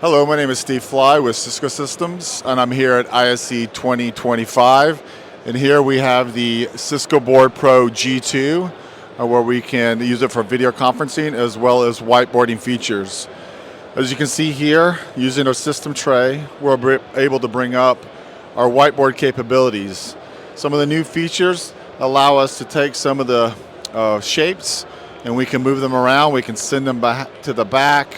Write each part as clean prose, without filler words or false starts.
Hello, my name is Steve Fly with Cisco Systems, and I'm here at ISE 2025. And here we have the Cisco Board Pro G2, where we can use it for video conferencing as well as whiteboarding features. As you can see here, using our system tray, we're able to bring up our whiteboard capabilities. Some of the new features allow us to take some of the shapes and we can move them around. We can send them back to the back.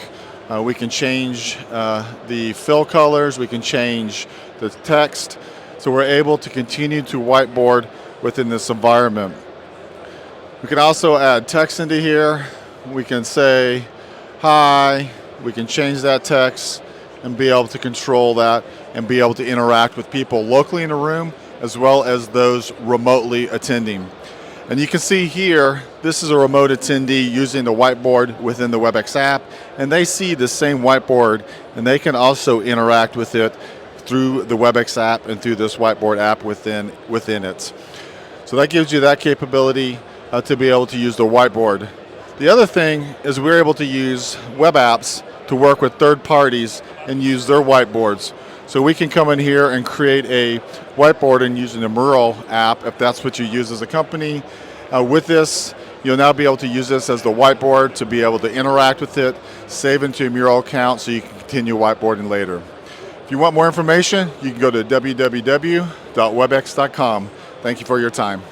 We can change the fill colors. We can change the text. So we're able to continue to whiteboard within this environment. We can also add text into here. We can say hi. We can change that text and be able to control that and be able to interact with people locally in the room as well as those remotely attending. And you can see here, this is a remote attendee using the whiteboard within the WebEx app, and they see the same whiteboard and they can also interact with it through the WebEx app and through this whiteboard app within it. So that gives you that capability to be able to use the whiteboard. The other thing is we're able to use web apps to work with third parties and use their whiteboards. So we can come in here and create a whiteboard and using the Mural app if that's what you use as a company. With this, you'll now be able to use this as the whiteboard to be able to interact with it, save into a Mural account so you can continue whiteboarding later. If you want more information, you can go to www.webex.com. Thank you for your time.